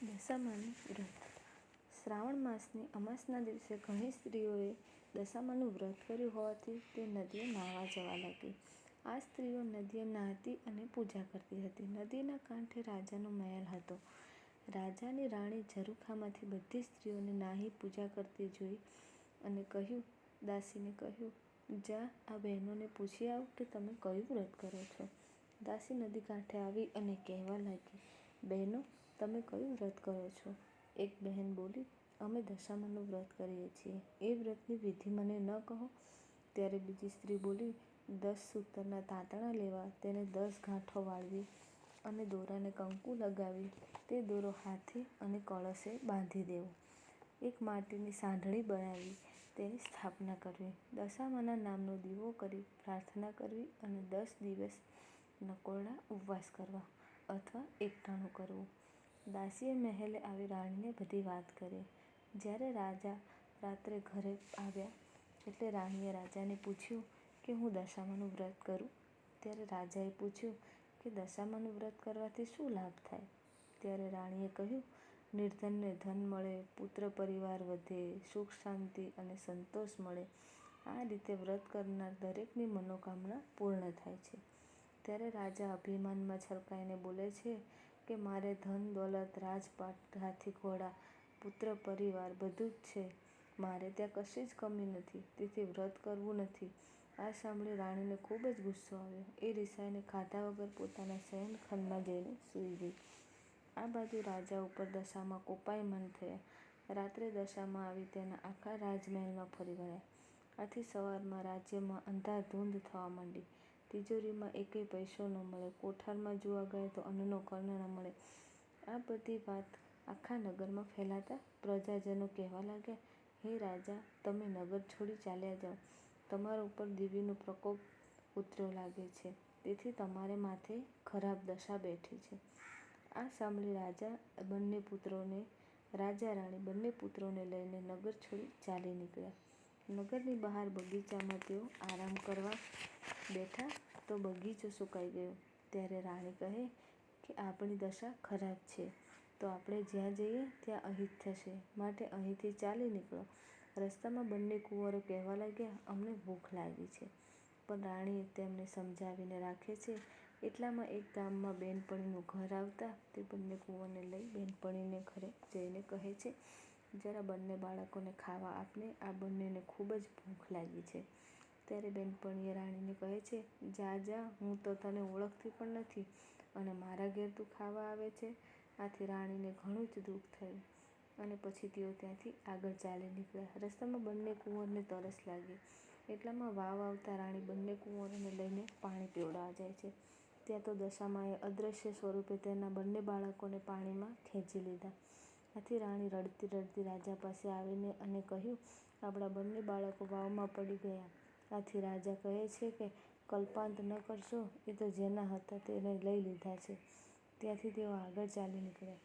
દશામાનું વ્રત. શ્રાવણ માસની અમાસના દિવસે ઘણી સ્ત્રીઓએ દશામાનું વ્રત કર્યું હોવાથી તે નદીએ નાહવા જવા લાગી. આ સ્ત્રીઓ નદીએ નહાતી અને પૂજા કરતી હતી. નદીના કાંઠે રાજાનો મહેલ હતો. રાજાની રાણી ઝરૂખામાંથી બધી સ્ત્રીઓને નાહી પૂજા કરતી જોઈ અને દાસીને કહ્યું, જા આ બહેનોને પૂછી આવ કે તમે કયું વ્રત કરો છો. દાસી નદી કાંઠે આવી અને કહેવા લાગી, બહેનો, તમે કયું વ્રત કરો છો? એક બહેન બોલી, અમે દશામાનું વ્રત કરીએ છીએ. એ વ્રતની વિધિ મને ન કહો. ત્યારે બીજી સ્ત્રી બોલી, 10 સૂતરના તાંતણા લેવા, તેને 10 ગાંઠો વાળવી અને દોરાને કંકુ લગાવી તે દોરો હાથે અને કળશે બાંધી દેવો. એક માટીની સાંઢળી બનાવી તેની સ્થાપના કરવી. દશામાના નામનો દીવો કરી પ્રાર્થના કરવી અને 10 દિવસ નકોરડા ઉપવાસ કરવા અથવા એકટાણું કરવું. દાસીએ મહેલે આવી રાણીને બધી વાત કરી. જ્યારે રાજા રાત્રે ઘરે આવ્યા એટલે રાણીએ રાજાને પૂછ્યું કે હું દશામાનું વ્રત કરું. ત્યારે રાજાએ પૂછ્યું કે દશામાનું વ્રત કરવાથી શું લાભ થાય? ત્યારે રાણીએ કહ્યું, નિર્ધનને ધન મળે, પુત્ર પરિવાર વધે, સુખ શાંતિ અને સંતોષ મળે. આ રીતે વ્રત કરનાર દરેકની મનોકામના પૂર્ણ થાય છે. ત્યારે રાજા અભિમાનમાં છલકાઈને બોલે છે કે મારે ધન દોલત, રાજપાટ, હાથી ઘોડા, પુત્ર પરિવાર બધું જ છે. મારે ત્યાં કશી જ કમી નથી. તેથી વ્રત કરવું નથી. આ સાંભળી રાણીને ખૂબ જ ગુસ્સો આવ્યો. એ રિસાઈને ખાધા વગર પોતાના શયનખંડમાં જઈને સૂઈ ગઈ. આ બાજુ રાજા ઉપર દશામાં કોપાયમાન થયા. રાત્રે દશામાં આવી તેના આખા રાજમહેલમાં ફરી વળ્યા. આથી સવારમાં રાજ્યમાં અંધાધૂંધ થવા માંડી. તિજોરીમાં એકેય પૈસો ન મળે, કોઠારમાં જોવા ગયા તો અન્નનો કણ ન મળે. આ બધી વાત આખા નગરમાં ફેલાતા પ્રજાજનો કહેવા લાગ્યા, હે રાજા, તમે નગર છોડી ચાલ્યા જાઓ. તમારા ઉપર દેવીનો પ્રકોપ ઉતર્યો લાગે છે. તેથી તમારે માથે ખરાબ દશા બેઠી છે. આ સાંભળી રાજા રાણી બંને પુત્રોને લઈને નગર છોડી ચાલી નીકળ્યા. નગરની બહાર બગીચામાં તેઓ આરામ કરવા બેઠા તો બગીચો સુકાઈ ગયો. ત્યારે રાણી કહે કે આપણી દશા ખરાબ છે તો આપણે જ્યાં જઈએ ત્યાં અહિત થશે. માટે અહીંથી ચાલી નીકળો. રસ્તામાં બંને કુંવરો કહેવા લાગ્યા, અમને ભૂખ લાગી છે. પણ રાણી તેમને સમજાવીને રાખે છે. એટલામાં એક ગામમાં બેનપણીનું ઘર આવતા તે બંને કુંવરને લઈ બેનપણીને ઘરે જઈને કહે છે, જરા બંને બાળકોને ખાવા આપને. આ બંનેને ખૂબ જ ભૂખ લાગી છે. ત્યારે બેનપણીએ રાણીને કહે છે, જા જા, હું તો તને ઓળખતી પણ નથી અને મારા ઘેર તું ખાવા આવે છે. આથી રાણીને ઘણું જ દુઃખ થયું અને પછી તેઓ ત્યાંથી આગળ ચાલી નીકળ્યા. રસ્તામાં બંને કુંવરને તરસ લાગી. એટલામાં વાવ આવતા રાણી બંને કુંવરોને લઈને પાણી પીવડાવવા જાય છે. ત્યાં તો દશામાએ અદૃશ્ય સ્વરૂપે તેના બંને બાળકોને પાણીમાં ખેંચી લીધા. આથી રાણી રડતી રડતી રાજા પાસે આવીને અને કહ્યું, આપણા બંને બાળકો વાવમાં પડી ગયા. આથી રાજા કહે છે કે કલ્પાંત ન કરશો. એ તો જેના હતા તેને લઈ લીધા છે. ત્યાંથી તેઓ આગળ ચાલી નીકળ્યા.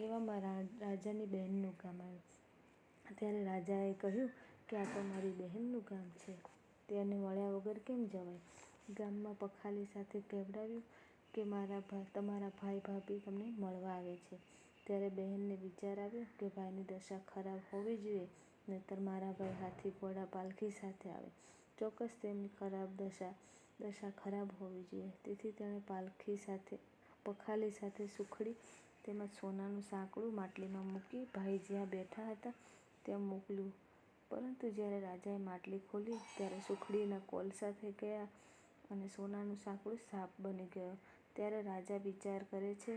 એવામાં રાજાની બહેનનું ગામ આવ્યું. ત્યારે રાજાએ કહ્યું કે આ તો મારી બહેનનું ગામ છે. તેને મળ્યા વગર કેમ જવાય? ગામમાં પખાલી સાથે કહેવડાવ્યું કે તમારા ભાઈ ભાભી તમને મળવા આવે છે. ત્યારે બહેનને વિચાર આવ્યો કે ભાઈની દશા ખરાબ હોવી જોઈએ, નહીંતર મારા ભાઈ હાથી ઘોડા પાલખી સાથે આવે. ચોક્કસ તેમની દશા ખરાબ હોવી જોઈએ. તેથી તેણે પખાલી સાથે સુખડી, તેમજ સોનાનું સાંકડું માટલીમાં મૂકી ભાઈ જ્યાં બેઠા હતા ત્યાં મોકલ્યું. પરંતુ જ્યારે રાજાએ માટલી ખોલી ત્યારે સુખડીના કોલસા થઈ ગયા અને સોનાનું સાંકડું સાપ બની ગયો. ત્યારે રાજા વિચાર કરે છે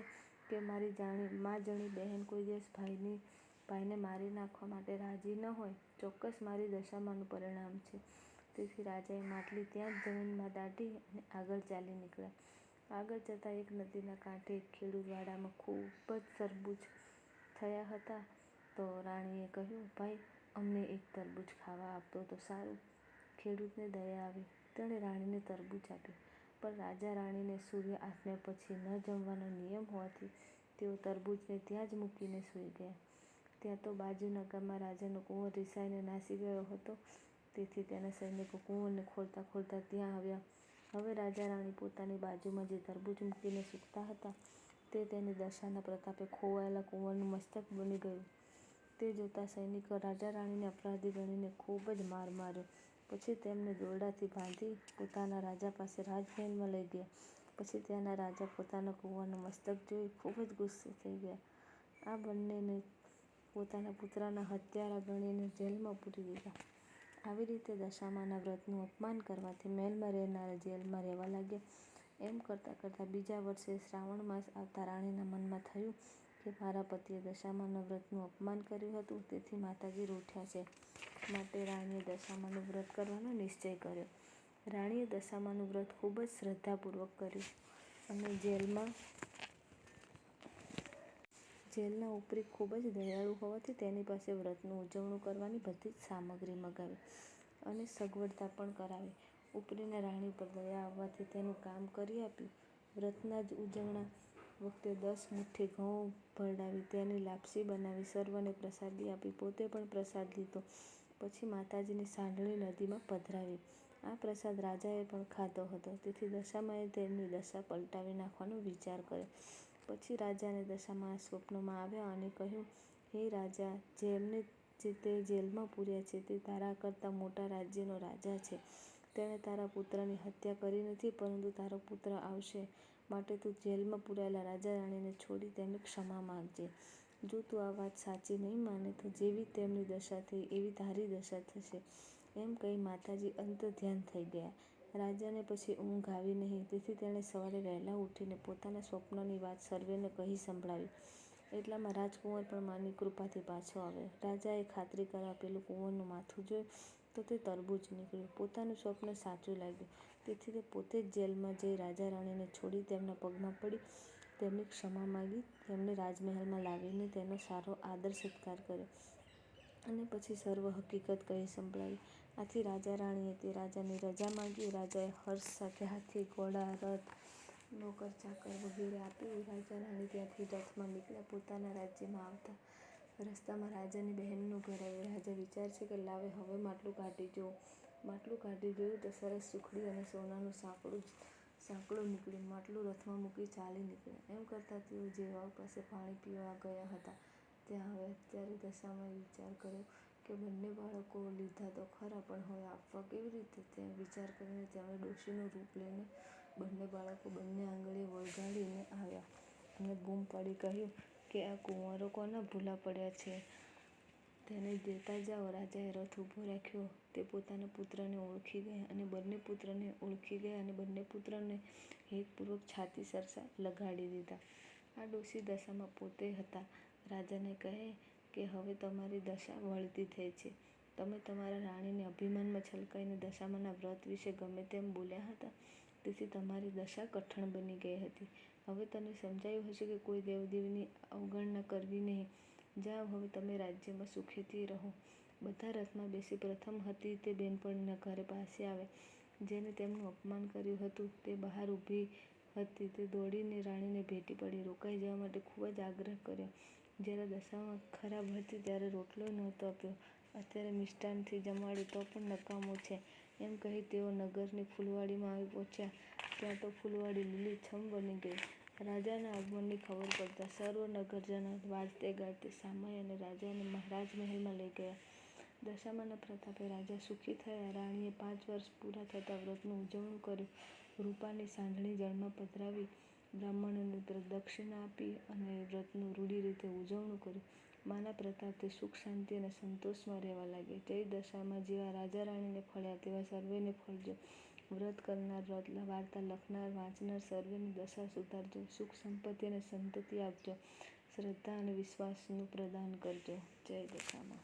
કે મારી જાણી બહેન કોઈ દિવસ ભાઈને મારી નાખવા માટે રાજી ન હોય. ચોક્કસ મારી દશામાનું પરિણામ છે. તેથી રાજાએ માટલી ત્યાં જ જમીનમાં દાટી અને આગળ ચાલી નીકળ્યા. આગળ જતાં એક નદીના કાંઠે એક ખેડૂત વાડામાં ખૂબ જ તરબૂચ થયા હતા. તો રાણીએ કહ્યું, ભાઈ, અમને એક તરબૂચ ખાવા આપતો તો સારું. ખેડૂતને દયા આવી. તેણે રાણીને તરબૂચ આપ્યું. પણ રાજા રાણીને સૂર્ય આથમ્યા પછી ન જમવાનો નિયમ હોવાથી તેઓ તરબૂચને ત્યાં જ મૂકીને સૂઈ ગયા. ત્યાં તો બાજુના ગામમાં રાજાનો કુંવર રિસાઈને નાસી ગયો હતો. તેથી તેના સૈનિકો કુંવરને ખોળતા ખોળતા ત્યાં આવ્યા. હવે રાજા રાણી પોતાની બાજુમાં જે તરબૂચ મૂકીને સૂતા હતા તે તેની દશાના પ્રતાપે ખોવાયેલા કુંવરનું મસ્તક બની ગયું. તે જોતા સૈનિકો રાજા રાણીને અપરાધી ગણીને ખૂબ જ માર માર્યો. પછી તેમને દોરડાથી બાંધી પોતાના રાજા પાસે રાજમહેલમાં લઈ ગયા. પછી ત્યાંના રાજા પોતાના કુંવરનું મસ્તક જોઈ ખૂબ જ ગુસ્સે થઈ ગયા. આ બંનેને પોતાના પુત્રના હત્યારા ગણીને જેલમાં પૂરી દીધા. આવી રીતે દશામાના વ્રતનું અપમાન કરવાથી મહેલમાં રહેનારા જેલમાં રહેવા લાગ્યા. એમ કરતાં કરતાં બીજા વર્ષે શ્રાવણ માસ આવતા રાણીના મનમાં થયું કે મારા પતિએ દશામાના વ્રતનું અપમાન કર્યું હતું, તેથી માતાજી રૂઠ્યા છે. માટે રાણીએ દશામાનું વ્રત કરવાનો નિશ્ચય કર્યો. રાણીએ દશામાનું વ્રત ખૂબ જ શ્રદ્ધાપૂર્વક કર્યું અને જેલના ઉપરી ખૂબ જ દયાળુ હોવાથી તેની પાસે વ્રતનું ઉજવણું કરવાની બધી જ સામગ્રી મગાવી અને સગવડતા પણ કરાવી. ઉપરીને રાણી પર દયા આવવાથી તેનું કામ કરી આપ્યું. વ્રતના જ ઉજવણા વખતે 10 મુઠ્ઠી ઘઉં ભરડાવી તેની લાપસી બનાવી સર્વને પ્રસાદી આપી પોતે પણ પ્રસાદ લીધો. પછી માતાજીની સાંઢળી નદીમાં પધરાવી. આ પ્રસાદ રાજાએ પણ ખાધો હતો, તેથી દશામાએ તેમની દશા પલટાવી નાખવાનો વિચાર કર્યો. પછી રાજાને દશામા સ્વપ્નમાં આવ્યા અને કહ્યું, હે રાજા, જેમને તે જેલમાં પૂર્યા છે તે તારા કરતાં મોટા રાજ્યનો રાજા છે. તેણે તારા પુત્રની હત્યા કરી નથી, પરંતુ તારો પુત્ર આવશે, માટે તું જેલમાં પૂરાયેલા રાજા રાણીને છોડી તેમની ક્ષમા માંગજે. જો તું આ વાત સાચી નહીં માને તો જેવી તેમની દશા થઈ એવી તારી દશા થશે. એમ કહી માતાજી અંતર્ધ્યાન થઈ ગયા. રાજાને પછી ઊંઘ આવી નહીં, તેથી તેણે સવારે વહેલા ઉઠીને પોતાના સ્વપ્નની વાત સર્વેને કહી સંભળાવી. એટલામાં રાજકુંવર પણ માની કૃપાથી પાછો આવ્યો. રાજાએ ખાતરી કરવા પેલું કુંવરનું માથું જોયું તો તે તરબૂચ નીકળ્યું. પોતાનું સ્વપ્ન સાચું લાગ્યું, તેથી તે પોતે જ જેલમાં જઈ રાજા રાણીને છોડી તેમના પગમાં પડી તેમની ક્ષમા માંગી. તેમને રાજમહેલમાં લાવીને તેનો સારો આદર સત્કાર કર્યો અને પછી સર્વ હકીકત કહી સંભળાવી. આથી રાજા રાણીએ તે રાજાની રજા માંગી. રાજાએ હર્ષ સાથે હાથી, ઘોડા, રથ, નોકર ચાકર વગેરે આપી રાજા રાણી ત્યાંથી રથમાં નીકળ્યા. પોતાના રાજ્યમાં આવતા રસ્તામાં રાજાની બહેનનું ઘર આવ્યું. રાજા વિચારશે કે લાવે હવે માટલું કાઢી જોઉં. માટલું કાઢી જોયું તો સરસ સુખડી અને સોનાનું સાંકળું નીકળ્યું. માટલું રથમાં મૂકી ચાલી નીકળ્યા. એમ કરતાં તેઓ જે વાવ પાસે પાણી પીવા ગયા હતા ત્યાં આવ્યા. ત્યારે દશામાએ વિચાર કર્યો કે બંને બાળકો લીધા તો ખરા, પણ હવે આપવા કેવી રીતે? તેમ વિચાર કરીને તેમણે ડોશીનું રૂપ લઈને બંને બાળકો બંને આંગળીએ વળગાડીને આવ્યા અને બૂમ પાડી કહ્યું કે આ કુંવરો કોના ભૂલા પડ્યા છે, તેને દેતા જાઓ. રાજાએ રથ ઊભો રાખ્યો. તે પોતાના પુત્રને ઓળખી ગયા અને બંને પુત્રને હેતપૂર્વક છાતી સરસા લગાડી દીધા. આ ડોશી દશામાં પોતે હતા. રાજાને કહે કે હવે તમારી દશા વળતી થઈ છે. તમે તમારા રાણીને અભિમાનમાં છલકાઈને દશામાના વ્રત વિશે ગમે તેમ બોલ્યા હતા, તેથી તમારી દશા કઠણ બની ગઈ હતી. હવે તને સમજાયું હશે કે કોઈ દેવદેવીની અવગણના કરવી નહીં. જાઓ, હવે તમે રાજ્યમાં સુખેથી રહો. બધા રથમાં બેસી પ્રથમ હતી તે બેનપણીના ઘરે પાસે આવ્યા. જેને તેમનું અપમાન કર્યું હતું તે બહાર ઊભી હતી. તે દોડીને રાણીને ભેટી પડી, રોકાઈ જવા માટે ખૂબ જ આગ્રહ કર્યો. જ્યારે દશામાં ખરાબ હતી ત્યારે રોટલોય નહોતો આપ્યો. અત્યારે મિષ્ટાનથી જમાડ્યું તો પણ નકામું છે. એમ કહી તેઓ નગરની ફૂલવાડીમાં આવી પહોંચ્યા. ત્યાં તો ફૂલવાડી લીલીછમ બની ગઈ. રાજાના આગમનની ખબર પડતાં સર્વ નગરજનો વાજતે ગાજતે સામાઈ અને રાજાને રાજમહેલમાં લઈ ગયા. દશામાના પ્રતાપે રાજા સુખી થયા. રાણીએ 5 વર્ષ પૂરા થતાં વ્રતનું ઉજવણું કર્યું. રૂપાની સાંઢળી જળમાં પધરાવી, બ્રાહ્મણોને દક્ષિણા આપી અને વ્રતનું રૂઢી રીતે ઉજવણું કર્યું. માના પ્રતાપથી સુખ શાંતિ અને સંતોષમાં રહેવા લાગ્યા. જય દશામાં જેવા રાજા રાણીને ફળ્યા તેવા સર્વેને ફળજો. વ્રત કરનાર, વ્રત વાર્તા લખનાર, વાંચનાર સર્વેની દશા સુધારજો. સુખ સંપત્તિ અને સંતતિ આપજો. શ્રદ્ધા અને વિશ્વાસનું પ્રદાન કરજો. જય દશામાં.